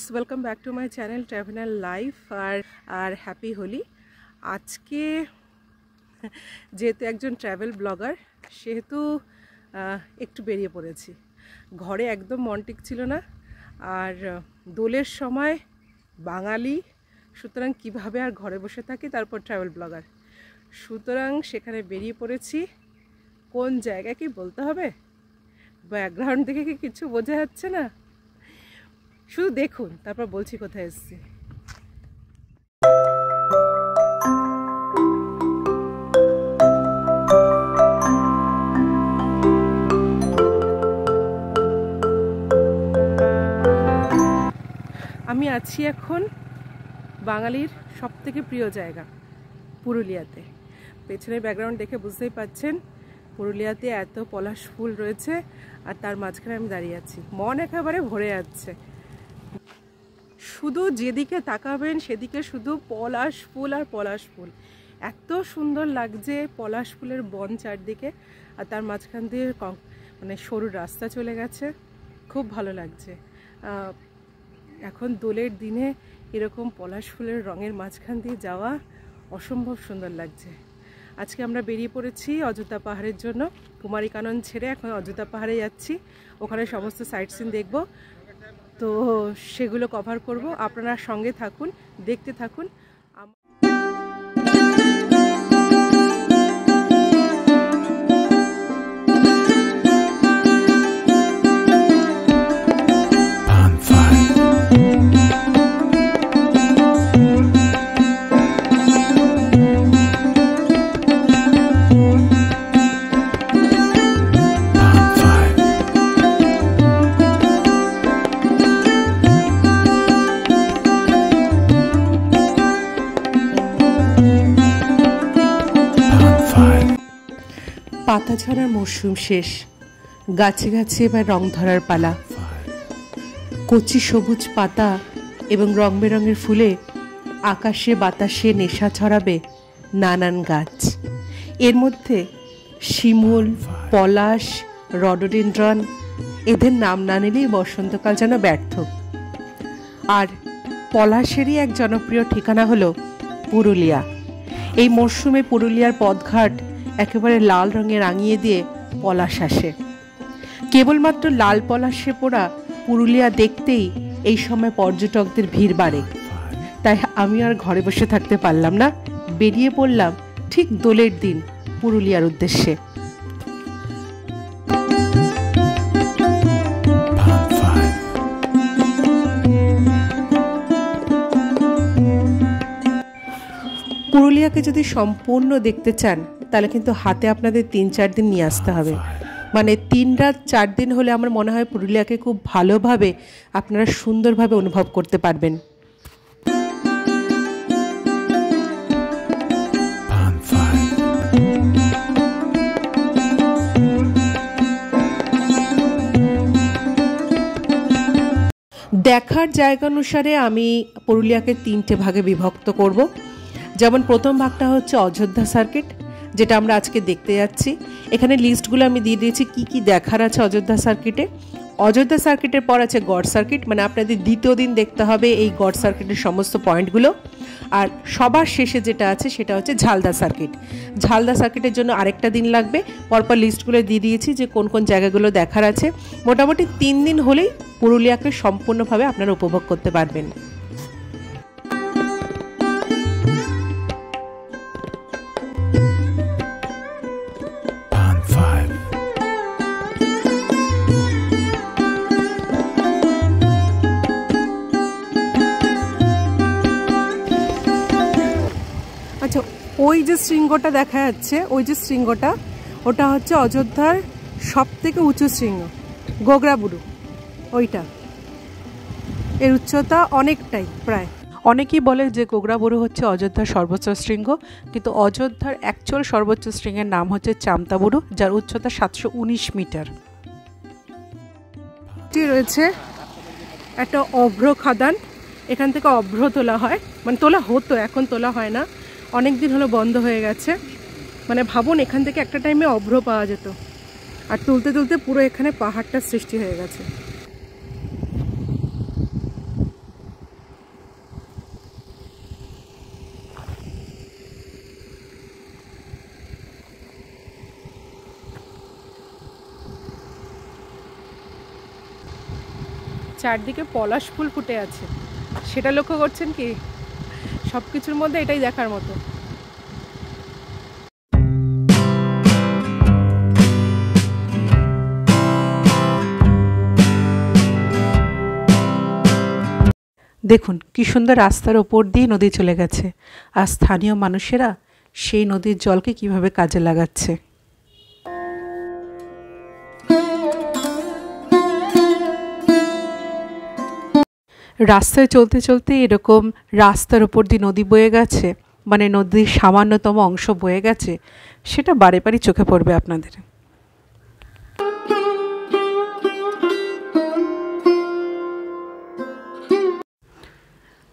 Viewers, welcome back to my channel traveller life আর happy Holi. আজকে যেহেতু একজন ট্রাভেল ব্লগার সেহেতু একটু বেরিয়ে পড়েছি। ঘরে একদম মন টিক ছিল না, আর দোলের সময় বাঙালি, সুতরাং কিভাবে আর ঘরে বসে থাকি, তারপর ট্রাভেল ব্লগার, সুতরাং সেখানে বেরিয়ে পড়েছি। কোন জায়গায় কি বলতে হবে, ব্যাকগ্রাউন্ড দেখে কি কিছু বোঝা যাচ্ছে না? শুধু দেখুন, তারপর বলছি কোথায় এসেছি। আমি আছি এখন বাঙালির সবথেকে প্রিয় জায়গা পুরুলিয়াতে। পেছনের ব্যাকগ্রাউন্ড দেখে বুঝতেই পাচ্ছেন পুরুলিয়াতে এত পলাশ ফুল রয়েছে, আর তার মাঝখানে আমি দাঁড়িয়ে আছি। মন একেবারে ভরে যাচ্ছে। শুধু যেদিকে তাকাবেন সেদিকে শুধু পলাশ ফুল আর পলাশ ফুল। এত সুন্দর লাগছে পলাশ ফুলের বন চারদিকে, আর তার মাঝখান দিয়ে মানে সরু রাস্তা চলে গেছে। খুব ভালো লাগছে। এখন দোলের দিনে এরকম পলাশ ফুলের রঙের মাঝখান দিয়ে যাওয়া অসম্ভব সুন্দর লাগছে। আজকে আমরা বেরিয়ে পড়েছি অযোধ্যা পাহাড়ের জন্য। কুমারীকানন ছেড়ে এখন অযোধ্যা পাহাড়ে যাচ্ছি। ওখানে সমস্ত সাইট সিন দেখব, তো সেগুলো কভার করব। আপনারা সঙ্গে থাকুন, দেখতে থাকুন। পাতা ঝরার মরশুম শেষ, গাছে গাছে এবার রং ধরার পালা। কচি সবুজ পাতা এবং রং বেরঙের ফুলে আকাশে বাতাসে নেশা ছড়াবে নানান গাছ। এর মধ্যে শিমুল, পলাশ, রডোডেনড্রন, এদের নাম না নিলেই বসন্তকাল যেন ব্যর্থ। আর পলাশেরই এক জনপ্রিয় ঠিকানা হলো পুরুলিয়া। এই মরশুমে পুরুলিয়ার পথঘাট একেবারে লাল রঙে রাঙিয়ে দিয়ে পলাশ আসে। কেবলমাত্র লাল পলাশে পোড়া পুরুলিয়া দেখতেই এই সময় পর্যটকদের ভিড় বাড়ে। তাই আমি আর ঘরে বসে থাকতে পারলাম না, বেরিয়ে পড়লাম ঠিক দোলের দিন পুরুলিয়ার উদ্দেশ্যে। পুরুলিয়াকে যদি সম্পূর্ণ দেখতে চান তাহলে কিন্তু হাতে আপনাদের 3-4 দিন নিয়ে আসতে হবে। মানে 3 রাত 4 দিন হলে আমার মনে হয় পুরুলিয়াকে খুব ভালোভাবে আপনারা সুন্দরভাবে অনুভব করতে পারবেন। দেখার জায়গা অনুসারে আমি পুরুলিয়াকে 3টে ভাগে বিভক্ত করব। যেমন প্রথম ভাগটা হচ্ছে অযোধ্যা সার্কিট, যেটা আমরা আজকে দেখতে যাচ্ছি। এখানে লিস্টগুলো আমি দিয়ে দিয়েছি কি কি দেখার আছে অযোধ্যা সার্কিটে। অযোধ্যা সার্কিটের পর আছে গড সার্কিট, মানে আপনাদের দ্বিতীয় দিন দেখতে হবে এই গড সার্কিটের সমস্ত পয়েন্টগুলো। আর সবার শেষে যেটা আছে সেটা হচ্ছে ঝালদা সার্কিট। ঝালদা সার্কিটের জন্য আরেকটা দিন লাগবে। পরপর লিস্টগুলো দিয়ে দিয়েছি যে কোন কোন জায়গাগুলো দেখার আছে। মোটামুটি 3 দিন হলেই পুরুলিয়াকে সম্পূর্ণভাবে আপনারা উপভোগ করতে পারবেন। আচ্ছা, ওই যে শৃঙ্গটা দেখা যাচ্ছে, ওই যে শৃঙ্গটা, ওটা হচ্ছে অযোধ্যার সবথেকে উঁচু শৃঙ্গ, গোগরাবুরু। ওইটা, এর উচ্চতা অনেকটাই, প্রায়। অনেকেই বলে যে গোগরাবুরু হচ্ছে অযোধ্যার সর্বোচ্চ শৃঙ্গ, কিন্তু অযোধ্যার অ্যাকচুয়াল সর্বোচ্চ শৃঙ্গের নাম হচ্ছে চামতাবুরু, যার উচ্চতা 719 মিটার। রয়েছে একটা অভ্র খাদান, এখান থেকে অভ্র তোলা হয়, মানে তোলা হতো, এখন তোলা হয় না, অনেক দিন হলো বন্ধ হয়ে গেছে। মানে ভাবুন, এখান থেকে একটা টাইমে অভ্র পাওয়া যেত, আর তুলতে তুলতে পুরো এখানে পাহাড়টা সৃষ্টি হয়ে গেছে। চারদিকে পলাশ ফুল ফুটে আছে, সেটা লক্ষ্য করছেন কি? সব কিছুর মধ্যে এটাই দেখার মতো। দেখুন কি সুন্দর রাস্তার ওপর দিয়ে নদী চলে গেছে, আর স্থানীয় মানুষেরা সেই নদীর জলকে কিভাবে কাজে লাগাচ্ছে। রাস্তায় চলতে চলতে এরকম রাস্তার ওপর দিয়ে নদী বয়ে গেছে, মানে নদীর সামান্যতম অংশ বয়ে গেছে, সেটা বারে বারে চোখে পড়বে আপনাদের।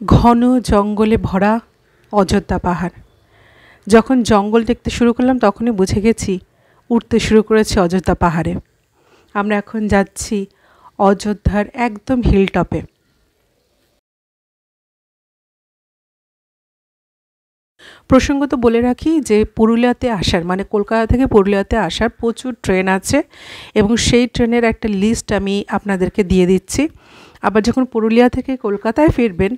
ঘন জঙ্গলে ভরা অযোধ্যা পাহাড়। যখন জঙ্গল দেখতে শুরু করলাম তখনই বুঝে গেছি উঠতে শুরু করেছে অযোধ্যা পাহাড়ে। আমরা এখন যাচ্ছি অযোধ্যার একদম হিলটপে। প্রসঙ্গত বলে রাখি যে পুরুলিয়াতে আসার, মানে কলকাতা থেকে পুরুলিয়াতে আসার প্রচুর ট্রেন আছে, এবং সেই ট্রেনের একটা লিস্ট আমি আপনাদেরকে দিয়ে দিচ্ছি। আবার যখন পুরুলিয়া থেকে কলকাতায় ফিরবেন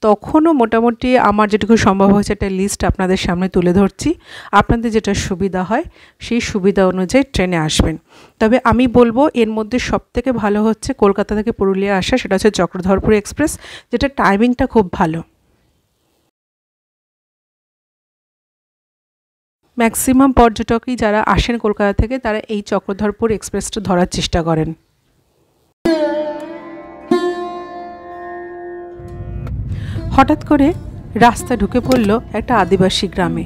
তখনও মোটামুটি আমার যেটুকু সম্ভব হয়েছে একটা লিস্ট আপনাদের সামনে তুলে ধরছি। আপনাদের যেটা সুবিধা হয় সেই সুবিধা অনুযায়ী ট্রেনে আসবেন। তবে আমি বলবো এর মধ্যে সবথেকে ভালো হচ্ছে কলকাতা থেকে পুরুলিয়া আসা, সেটা হচ্ছে চক্রধরপুর এক্সপ্রেস, যেটা টাইমিংটা খুব ভালো। ম্যাক্সিমাম পর্যটকই যারা আসেন কলকাতা থেকে তারা এই চক্রধরপুর এক্সপ্রেসটা ধরার চেষ্টা করেন। হঠাৎ করে রাস্তা ঢুকে পড়ল একটা আদিবাসী গ্রামে।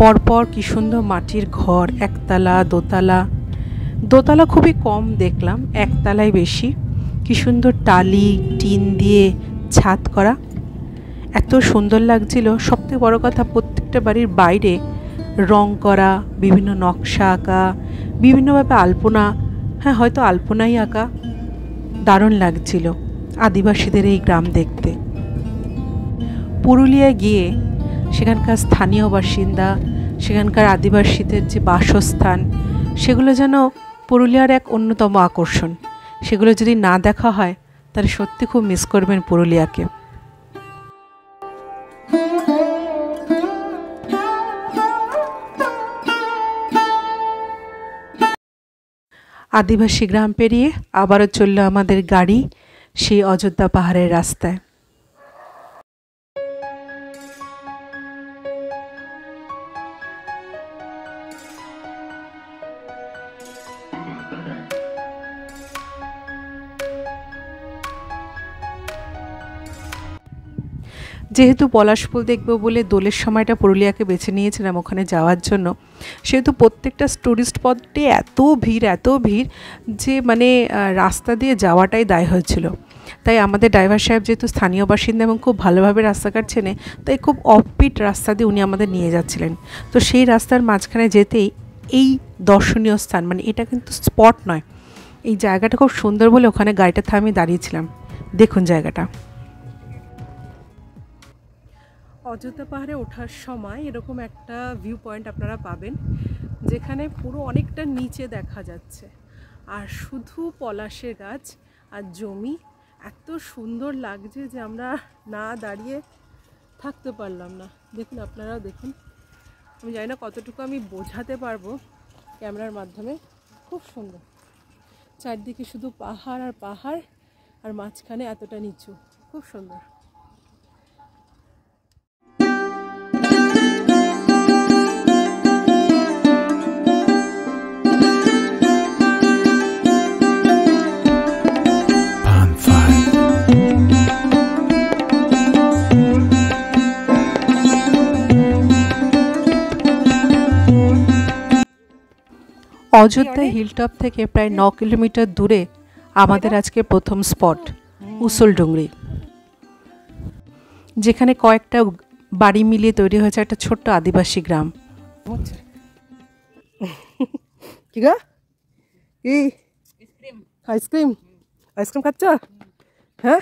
পরপর কি সুন্দর মাটির ঘর, একতলা দোতলা। দোতলা খুবই কম দেখলাম, একতলায় বেশি। কি সুন্দর টালি টিন দিয়ে ছাদ করা, এত সুন্দর লাগছিল। সবথেকে বড় কথা, প্রত্যেকটা বাড়ির বাইরে রং করা, বিভিন্ন নকশা আঁকা, বিভিন্নভাবে আলপনা, হ্যাঁ হয়তো আলপনাই আঁকা। দারুণ লাগছিল আদিবাসীদের এই গ্রাম দেখতে। পুরুলিয়ায় গিয়ে সেখানকার স্থানীয় বাসিন্দা, সেখানকার আদিবাসীদের যে বাসস্থান, সেগুলো যেন পুরুলিয়ার এক অন্যতম আকর্ষণ। সেগুলো যদি না দেখা হয় তাহলে সত্যি খুব মিস করবেন পুরুলিয়াকে। আদিবাসী গ্রাম পেরিয়ে আবারও চলল আমাদের গাড়ি সেই অযোধ্যা পাহাড়ের রাস্তায়। যেহেতু পলাশ ফুল দেখবো বলে দোলের সময়টা পুরুলিয়াকে বেছে নিয়েছিলাম ওখানে যাওয়ার জন্য, সেহেতু প্রত্যেকটা টুরিস্ট স্পটে এত ভিড় যে মানে রাস্তা দিয়ে যাওয়াটাই দায় হয়েছিল। তাই আমাদের ড্রাইভার সাহেব যেহেতু স্থানীয় বাসিন্দা এবং খুব ভালোভাবে রাস্তাঘাট চেনে, তাই খুব অফবিট রাস্তা দিয়ে উনি আমাদের নিয়ে যাচ্ছিলেন। তো সেই রাস্তার মাঝখানে যেতেই এই দর্শনীয় স্থান, মানে এটা কিন্তু স্পট নয়, এই জায়গাটা খুব সুন্দর বলে ওখানে গাড়িটা থামিয়ে দাঁড়িয়েছিলাম। দেখুন জায়গাটা। অযোধ্যা পাহাড়ে ওঠার সময় এরকম একটা ভিউ পয়েন্ট আপনারা পাবেন, যেখানে পুরো অনেকটা নিচে দেখা যাচ্ছে, আর শুধু পলাশের গাছ আর জমি। এত সুন্দর লাগছে যে আমরা না দাঁড়িয়ে থাকতে পারলাম না। দেখুন, আপনারাও দেখুন। আমি জানি না কতটুকু আমি বোঝাতে পারবো ক্যামেরার মাধ্যমে। খুব সুন্দর, চারদিকে শুধু পাহাড় আর পাহাড়, আর মাঝখানে এতটা নিচু, খুব সুন্দর। অযোধ্যা হিলটপ থেকে প্রায় 9 কিলোমিটার দূরে আমাদের আজকে প্রথম স্পট উসলডুংরি, যেখানে কয়েকটা বাড়ি মিলিয়ে তৈরি হয়েছে একটা ছোট্ট আদিবাসী গ্রাম। কি গা কি আইসক্রিম আইসক্রিম খাচ্ছ? হ্যাঁ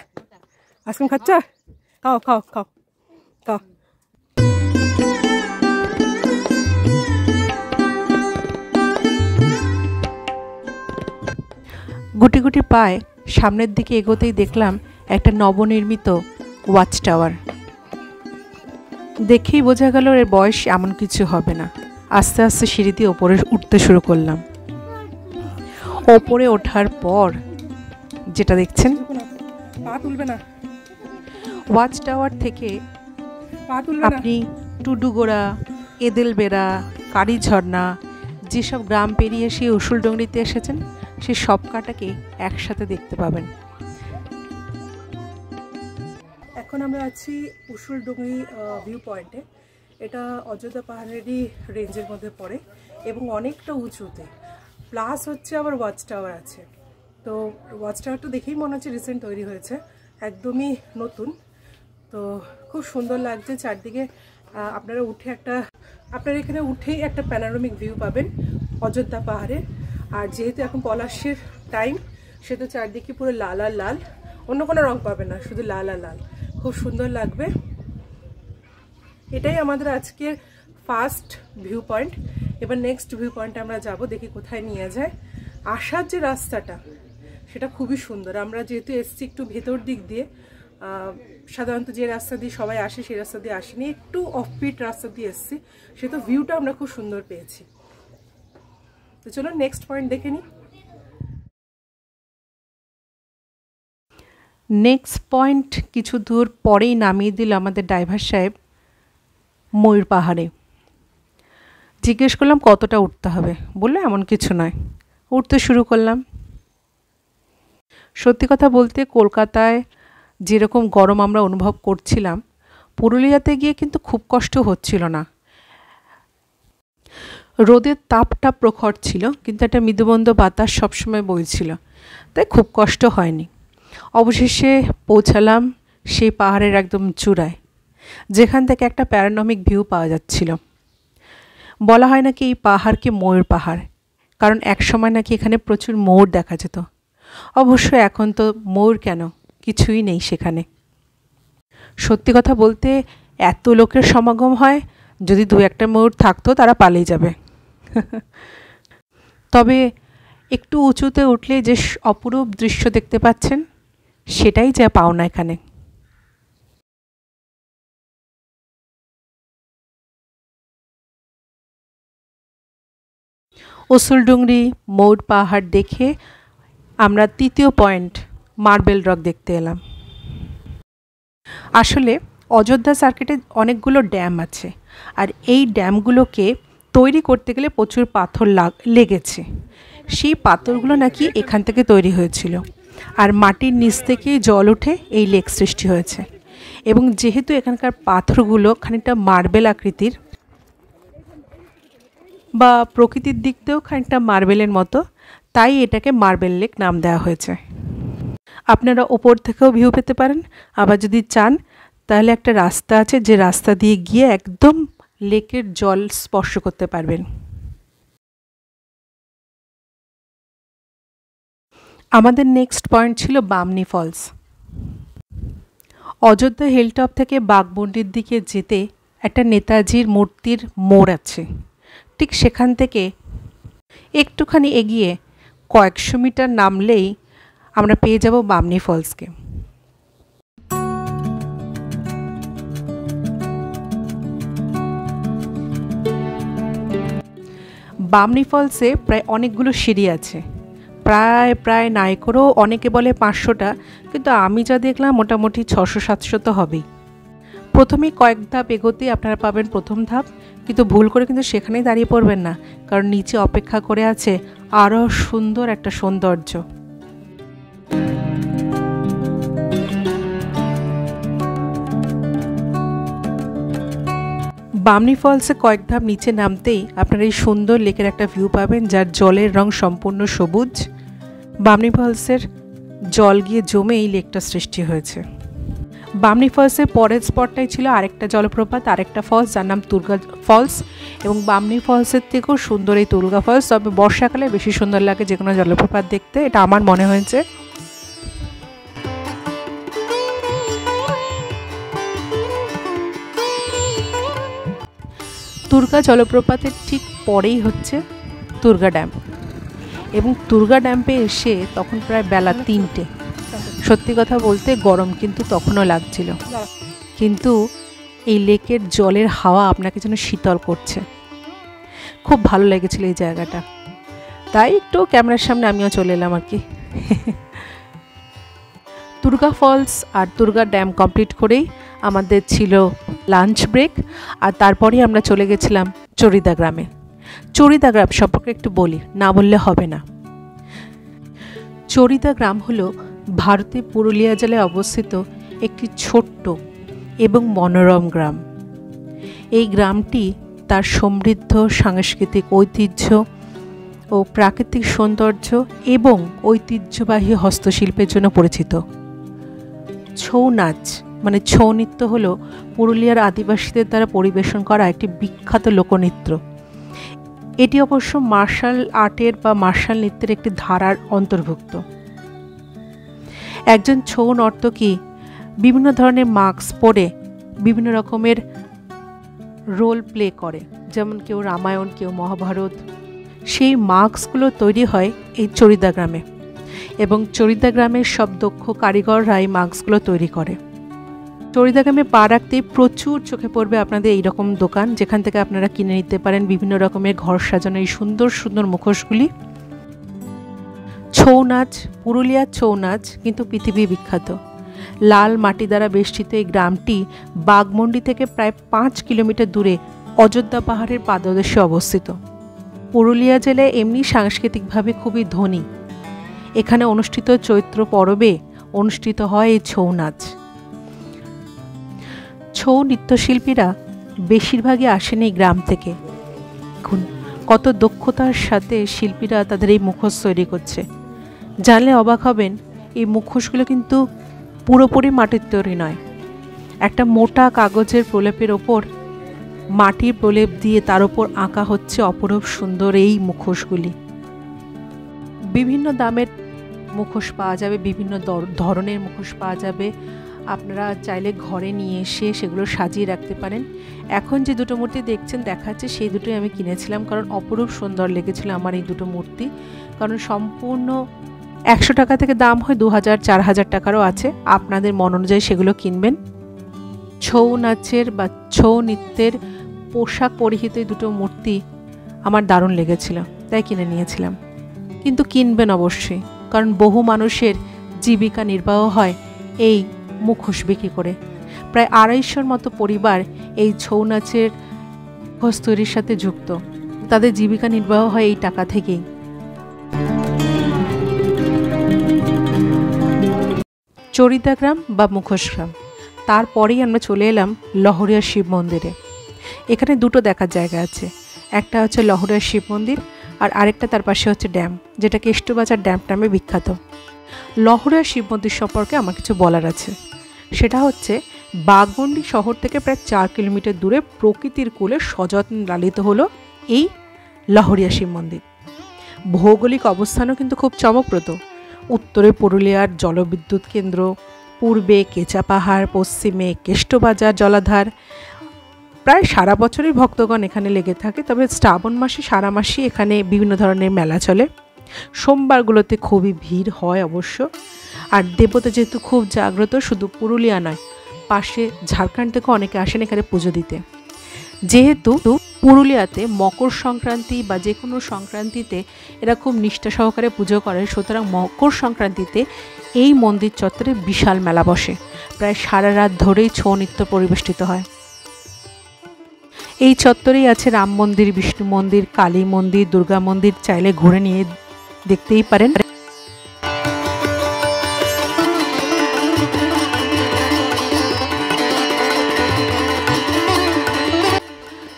আইসক্রিম খাচ্ছ? খাও খাও খাও খাও। গুটি গুটি পায়ে সামনের দিকে এগোতেই দেখলাম একটা নবনির্মিত ওয়াচ টাওয়ার। দেখেই বোঝা গেল এর বয়স এমন কিছু হবে না। আস্তে আস্তে সিঁড়ি দিয়ে ওপরে উঠতে শুরু করলাম। ওপরে ওঠার পর যেটা দেখছেন, ওয়াচ টাওয়ার থেকে আপনি টুডুগোড়া, এদেলবেড়া, কালীঝর্ণা, যেসব গ্রাম পেরিয়ে সেই উসুলডুংরিতে এসেছেন সেই সব কাটাকে একসাথে দেখতে পাবেন। এখন আমরা আছি উসুলডুংরি ভিউ পয়েন্টে। এটা অযোধ্যা পাহাড়েরই রেঞ্জের মধ্যে পড়ে এবং অনেকটা উঁচুতে, প্লাস হচ্ছে আবার ওয়াচ টাওয়ার আছে। তো ওয়াচ টাওয়ারটা দেখেই মনে হচ্ছে রিসেন্ট তৈরি হয়েছে, একদমই নতুন। তো খুব সুন্দর লাগছে চারদিকে। আপনারা এখানে উঠেই একটা প্যানোরামিক ভিউ পাবেন অযোধ্যা পাহাড়ের। আর যেহেতু এখন পলাশের টাইম, সেহেতু চারদিকে পুরো লাল আর লাল, অন্য কোনো রং পাবে না, শুধু লাল আর লাল, খুব সুন্দর লাগবে। এটাই আমাদের আজকের ফার্স্ট ভিউ পয়েন্ট। এবার নেক্সট ভিউ পয়েন্টে আমরা যাব, দেখি কোথায় নিয়ে যায়। আসার যে রাস্তাটা সেটা খুবই সুন্দর। আমরা যেহেতু এসছি একটু ভেতর দিক দিয়ে, সাধারণত যে রাস্তা দিয়ে সবাই আসে সেই রাস্তা দিয়ে আসিনি, একটু অফবিট রাস্তা দিয়ে এসছি, সেহেতু ভিউটা আমরা খুব সুন্দর পেয়েছি। তো চলো নেক্সট পয়েন্ট দেখে নিই। নেক্সট পয়েন্ট কিছু দূর পরেই নামিয়ে দিল আমাদের ড্রাইভার সাহেব ময়ূর পাহাড়ে। জিজ্ঞেস করলাম কতটা উঠতে হবে, বললো এমন কিছু নয়। উঠতে শুরু করলাম। সত্যি কথা বলতে কলকাতায় যেরকম গরম আমরা অনুভব করছিলাম, পুরুলিয়াতে গিয়ে কিন্তু খুব কষ্ট হচ্ছিল না। রোদের তাপটা প্রখর ছিল, কিন্তু একটা মৃদুমন্দ বাতাস সবসময় বইছিল, তাই খুব কষ্ট হয়নি। অবশেষে পৌঁছালাম সেই পাহাড়ের একদম চূড়ায়, যেখান থেকে একটা প্যানোরামিক ভিউ পাওয়া যাচ্ছিল। বলা হয় নাকি এই পাহাড়কে ময়ূর পাহাড়, কারণ একসময় নাকি এখানে প্রচুর ময়ূর দেখা যেত। অবশ্য এখন তো ময়ূর কেন, কিছুই নেই সেখানে। সত্যি কথা বলতে এত লোকের সমাগম হয়, যদি দু একটা ময়ূর থাকতো তারা পালিয়ে যাবে। তবে একটু উঁচুতে উঠলে যে অপরূপ দৃশ্য দেখতে পাচ্ছেন, সেটাই যা পাওনা এখানে। উসুলডুংরি ময়ূর পাহাড় দেখে আমরা তৃতীয় পয়েন্ট মার্বেল রক দেখতে এলাম। আসলে অযোধ্যা সার্কিটে অনেকগুলো ড্যাম আছে, আর এই ড্যামগুলোকে তৈরি করতে গেলে প্রচুর পাথর লেগেছে। সেই পাথরগুলো নাকি এখান থেকে তৈরি হয়েছিল, আর মাটির নিচ থেকে জল উঠে এই লেক সৃষ্টি হয়েছে। এবং যেহেতু এখানকার পাথরগুলো খানিকটা মার্বেল আকৃতির, বা প্রকৃতির দিক দিয়েও খানিকটা মার্বেলের মতো, তাই এটাকে মার্বেল লেক নাম দেওয়া হয়েছে। আপনারা ওপর থেকেও ভিউ পেতে পারেন, আবার যদি চান তাহলে একটা রাস্তা আছে, যে রাস্তা দিয়ে গিয়ে একদম লেকের জল স্পর্শ করতে পারবেন। আমাদের নেক্সট পয়েন্ট ছিল বামনি ফলস। অযোধ্যা হিলটপ থেকে বাঘমুন্ডির দিকে যেতে একটা নেতাজির মূর্তির মোড় আছে, ঠিক সেখান থেকে একটুখানি এগিয়ে কয়েকশো মিটার নামলেই আমরা পেয়ে যাব বামনি ফলসকে। বামনি ফলসে প্রায় অনেকগুলো সিঁড়ি আছে, প্রায় নাই করেও অনেকে বলে 500টা, কিন্তু আমি যা দেখলাম মোটামুটি 600-700 তো হবেই। প্রথমেই কয়েক ধাপ এগোতেই আপনারা পাবেন প্রথম ধাপ, কিন্তু ভুল করে কিন্তু সেখানেই দাঁড়িয়ে পড়বেন না, কারণ নিচে অপেক্ষা করে আছে আরও সুন্দর একটা সৌন্দর্য। বামনি ফলসে কয়েক ধাপ নিচে নামতেই আপনারা এই সুন্দর লেকের একটা ভিউ পাবেন, যার জলের রং সম্পূর্ণ সবুজ। বামনি ফলসের জল গিয়ে জমে এই লেকটা সৃষ্টি হয়েছে। বামনি ফলসের পরের স্পটটাই ছিল আরেকটা জলপ্রপাত, আরেকটা ফলস, যার নাম তুর্গা ফলস। এবং বামনি ফলসের থেকেও সুন্দর এই তুর্গা ফলস, তবে বর্ষাকালে বেশি সুন্দর লাগে যে কোনো জলপ্রপাত দেখতে, এটা আমার মনে হয়েছে। তুর্গা জলপ্রপাতের ঠিক পরেই হচ্ছে তুর্গা ড্যাম। এবং তুর্গা ড্যামে এসে তখন প্রায় বেলা 3টে। সত্যি কথা বলতে গরম কিন্তু তখনও লাগছিল, কিন্তু এই লেকের জলের হাওয়া আপনাকে যেন শীতল করছে। খুব ভালো লেগেছিল এই জায়গাটা, তাই একটু ক্যামেরার সামনে আমিও চলে এলাম আর কি। তুর্গা ফলস আর তুর্গা ড্যাম কমপ্লিট করেই আমাদের ছিল লাঞ্চ ব্রেক, আর তারপরেই আমরা চলে গেছিলাম চরিদা গ্রামে। চরিদা গ্রাম সম্পর্কে একটু বলি, না বললে হবে না। চরিদা গ্রাম হলো ভারতের পুরুলিয়া জেলায় অবস্থিত একটি ছোট্ট এবং মনোরম গ্রাম। এই গ্রামটি তার সমৃদ্ধ সাংস্কৃতিক ঐতিহ্য ও প্রাকৃতিক সৌন্দর্য এবং ঐতিহ্যবাহী হস্তশিল্পের জন্য পরিচিত। ছৌ নাচ মানে ছৌ নৃত্য হলো পুরুলিয়ার আদিবাসীদের দ্বারা পরিবেশন করা একটি বিখ্যাত লোকনৃত্য। এটি অবশ্য মার্শাল আর্টের বা মার্শাল নৃত্যের একটি ধারার অন্তর্ভুক্ত। একজন ছৌ নর্তকী বিভিন্ন ধরনের মাস্ক পরে বিভিন্ন রকমের রোল প্লে করে, যেমন কেউ রামায়ণ, কেউ মহাভারত। সেই মাস্কগুলো তৈরি হয় এই চরিদা গ্রামে, এবং চরিদা গ্রামের সব দক্ষ কারিগররা এই মাস্কগুলো তৈরি করে। চরিদা গ্রামে পা রাখতেই প্রচুর চোখে পড়বে আপনাদের এইরকম দোকান, যেখান থেকে আপনারা কিনে নিতে পারেন বিভিন্ন রকমের ঘর সাজানো এই সুন্দর সুন্দর মুখোশগুলি। ছৌ নাচ, পুরুলিয়ার ছৌ নাচ কিন্তু পৃথিবী বিখ্যাত। লাল মাটি দ্বারা বেষ্টিত এই গ্রামটি বাঘমুন্ডি থেকে প্রায় 5 কিলোমিটার দূরে অযোধ্যা পাহাড়ের পাদদেশে অবস্থিত। পুরুলিয়া জেলায় এমনি সাংস্কৃতিকভাবে খুবই ধনী। এখানে অনুষ্ঠিত চৈত্র পরবে অনুষ্ঠিত হয় এই ছৌ নাচ। ছৌ নৃত্যশিল্পীরা বেশিরভাগই আসেন এই গ্রাম থেকে। দেখুন কত দক্ষতার সাথে শিল্পীরা তাদের এই মুখোশ তৈরি করছে। জানলে অবাক হবেন, এই মুখোশগুলো কিন্তু পুরোপুরি মাটির তৈরি নয়। একটা মোটা কাগজের প্রলেপের ওপর মাটির প্রলেপ দিয়ে তার ওপর আঁকা হচ্ছে অপরূপ সুন্দর এই মুখোশগুলি। বিভিন্ন দামের মুখোশ পাওয়া যাবে, বিভিন্ন ধরনের মুখোশ পাওয়া যাবে। আপনারা চাইলে ঘরে নিয়ে এসে সেগুলো সাজিয়ে রাখতে পারেন। এখন যে দুটো মূর্তি দেখছেন দেখাচ্ছে, সেই দুটোই আমি কিনেছিলাম, কারণ অপরূপ সুন্দর লেগেছিল আমার এই দুটো মূর্তি। কারণ সম্পূর্ণ 100 টাকা থেকে দাম হয় 2000-4000 টাকারও আছে, আপনাদের মন অনুযায়ী সেগুলো কিনবেন। ছৌ নাচের বা ছৌ নৃত্যের পোশাক পরিহিত এই দুটো মূর্তি আমার দারুণ লেগেছিল, তাই কিনে নিয়েছিলাম। কিন্তু কিনবেন অবশ্যই, কারণ বহু মানুষের জীবিকা নির্বাহ হয় এই মুখোশ বিক্রি করে। প্রায় 250-র মতো পরিবার এই ছৌ নাচের মুখোশ তৈরির সাথে যুক্ত। তাদের জীবিকা নির্বাহ হয় এই টাকা থেকেই। চরিদা গ্রাম বা মুখোশ গ্রাম, তারপরেই আমরা চলে এলাম লহরিয়া শিব মন্দিরে। এখানে দুটো দেখার জায়গা আছে, একটা হচ্ছে লহরিয়া শিব মন্দির আর আরেকটা তার পাশে হচ্ছে ড্যাম, যেটা কেষ্টবাজার ড্যাম নামে বিখ্যাত। লহরিয়া শিব মন্দির সম্পর্কে আমার কিছু বলার আছে। সেটা হচ্ছে বাঘমুন্ডি শহর থেকে প্রায় 4 কিলোমিটার দূরে প্রকৃতির কোলে সযত্ন লালিত হলো এই লহরিয়া শিব মন্দির। ভৌগোলিক অবস্থানও কিন্তু খুব চমকপ্রদ। উত্তরে পুরুলিয়ার জলবিদ্যুৎ কেন্দ্র, পূর্বে কেচা পাহাড়, পশ্চিমে কেষ্টবাজার জলাধার। প্রায় সারা বছরই ভক্তগণ এখানে লেগে থাকে, তবে শ্রাবণ মাসে সারা মাসই এখানে বিভিন্ন ধরনের মেলা চলে। সোমবারগুলোতে খুবই ভিড় হয় অবশ্য। আর দেবতা যেহেতু খুব জাগ্রত, শুধু পুরুলিয়া নয়, পাশে ঝাড়খণ্ড থেকে অনেকে আসেন এখানে পুজো দিতে। যেহেতু পুরুলিয়াতে মকর সংক্রান্তি বা যে কোনো সংক্রান্তিতে এরা খুব নিষ্ঠা সহকারে পুজো করে, সুতরাং মকর সংক্রান্তিতে এই মন্দির চত্বরে বিশাল মেলা বসে। প্রায় সারা রাত ধরেই ছৌ নৃত্য পরিবেষ্টিত হয়। এই চত্বরেই আছে রাম মন্দির, বিষ্ণু মন্দির, কালী মন্দির, দুর্গা মন্দির। চাইলে ঘুরে নিয়ে দেখতেই পারেন।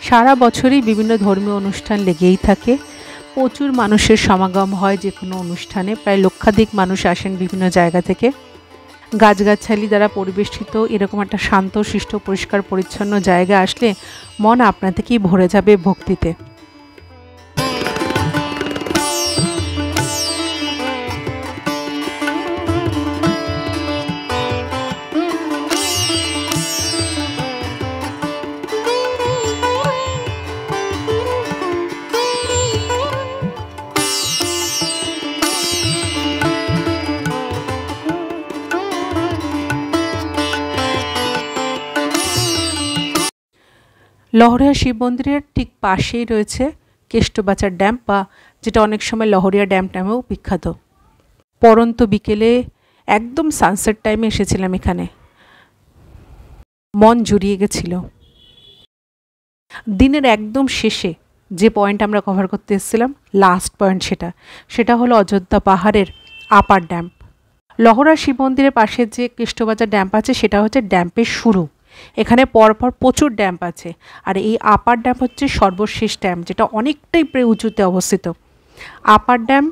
সারা বছরই বিভিন্ন ধর্মীয় অনুষ্ঠান লেগেই থাকে। প্রচুর মানুষের সমাগম হয় যে কোনো অনুষ্ঠানে। প্রায় লক্ষাধিক মানুষ আসেন বিভিন্ন জায়গা থেকে। গাছগাছালি দ্বারা পরিবেষ্টিত এরকম একটা শান্ত শিষ্ট পরিষ্কার পরিচ্ছন্ন জায়গা আসলে মন আপনা থেকেই ভরে যাবে ভক্তিতে। লহরিয়া শিব মন্দিরের ঠিক পাশেই রয়েছে কেষ্টবাচার ড্যাম, বা যেটা অনেক সময় লহরিয়া ড্যাম নামেও বিখ্যাত। পরন্ত বিকেলে একদম সানসেট টাইমে এসেছিলাম এখানে, মন জুড়িয়ে গেছিল। দিনের একদম শেষে যে পয়েন্ট আমরা কভার করতে এসেছিলাম, লাস্ট পয়েন্ট সেটা হলো অযোধ্যা পাহাড়ের আপার ড্যাম। লহরা শিব মন্দিরের পাশে যে কেষ্টবাজার ড্যাম্প আছে সেটা হচ্ছে ড্যাম্পের শুরু। এখানে পরপর প্রচুর ড্যাম্প আছে, আর এই আপার ড্যাম হচ্ছে সর্বশেষ ড্যাম, যেটা অনেকটাই উঁচুতে অবস্থিত। আপার ড্যাম,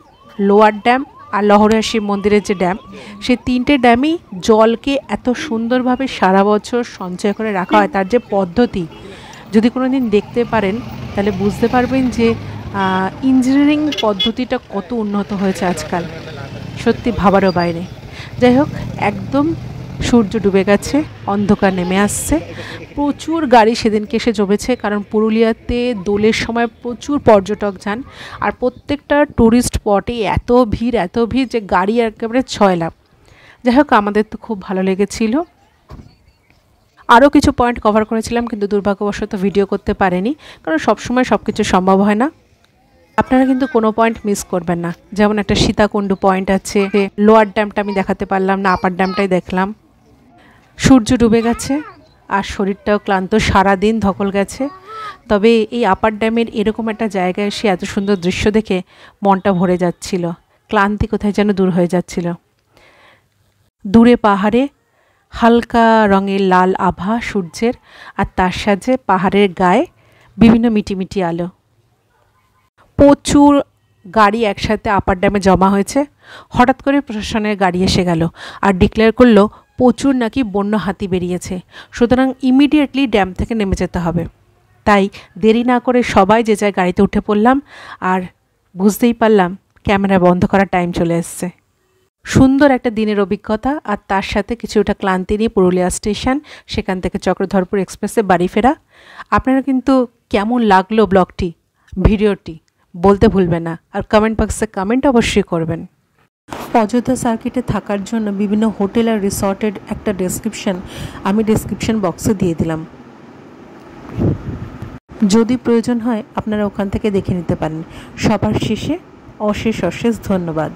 লোয়ার ড্যাম আর লহরিয়া শিব মন্দিরের যে ড্যাম, সেই তিনটে ড্যামই জলকে এত সুন্দরভাবে সারা বছর সঞ্চয় করে রাখা হয়। তার যে পদ্ধতি, যদি কোনো দিন দেখতে পারেন তাহলে বুঝতে পারবেন যে ইঞ্জিনিয়ারিং পদ্ধতিটা কত উন্নত হয়েছে আজকাল, সত্যি ভাবারও বাইরে। যাই হোক, একদম সূর্য ডুবে গেছে, অন্ধকার নেমে আসছে। প্রচুর গাড়ি সেদিনকে এসে জমেছে, কারণ পুরুলিয়াতে দোলের সময় প্রচুর পর্যটক যান, আর প্রত্যেকটা ট্যুরিস্ট স্পটে এত ভিড় যে গাড়ি একেবারে ছয়লা। যাই হোক, আমাদের তো খুব ভালো লেগেছিল। আরও কিছু পয়েন্ট কভার করেছিলাম, কিন্তু দুর্ভাগ্যবশত ভিডিও করতে পারিনি, কারণ সবসময় সব কিছু সম্ভব হয় না। আপনারা কিন্তু কোনো পয়েন্ট মিস করবেন না। যেমন একটা সীতাকুণ্ড পয়েন্ট আছে, লোয়ার ড্যামটা আমি দেখাতে পারলাম না, আপার ড্যামটাই দেখলাম। সূর্য ডুবে গেছে আর শরীরটাও ক্লান্ত, সারাদিন ধকল গেছে। তবে এই আপার ড্যামের এরকম একটা জায়গায় এসে এত সুন্দর দৃশ্য দেখে মনটা ভরে যাচ্ছিল, ক্লান্তি কোথায় যেন দূর হয়ে যাচ্ছিল। দূরে পাহাড়ে হালকা রঙের লাল আভা সূর্যের, আর তার সাথে পাহাড়ের গায়ে বিভিন্ন মিটিমিটি আলো। প্রচুর গাড়ি একসাথে আপার ড্যামে জমা হয়েছে। হঠাৎ করে প্রশাসনের গাড়ি এসে গেল আর ডিক্লেয়ার করলো প্রচুর নাকি বন্য হাতি বেরিয়েছে, সুতরাং ইমিডিয়েটলি ড্যাম থেকে নেমে যেতে হবে। তাই দেরি না করে সবাই যে যায় গাড়িতে উঠে পড়লাম, আর বুঝতেই পারলাম ক্যামেরা বন্ধ করার টাইম চলে এসছে। সুন্দর একটা দিনের অভিজ্ঞতা, আর তার সাথে কিছুটা ক্লান্তি নিয়ে পুরুলিয়া স্টেশন, সেখান থেকে চক্রধরপুর এক্সপ্রেসে বাড়ি ফেরা। আপনারা কিন্তু কেমন লাগলো ব্লগটি, ভিডিওটি বলতে ভুলবেন না, আর কমেন্ট বক্সে কমেন্ট অবশ্যই করবেন। অযোধ্যা সার্কিটে থাকার জন্য বিভিন্ন হোটেল আর রিসর্টের একটা ডেসক্রিপশন আমি ডেসক্রিপশন বক্সে দিয়ে দিলাম, যদি প্রয়োজন হয় আপনারা ওখান থেকে দেখে নিতে পারেন। সবার শেষে অশেষ ধন্যবাদ।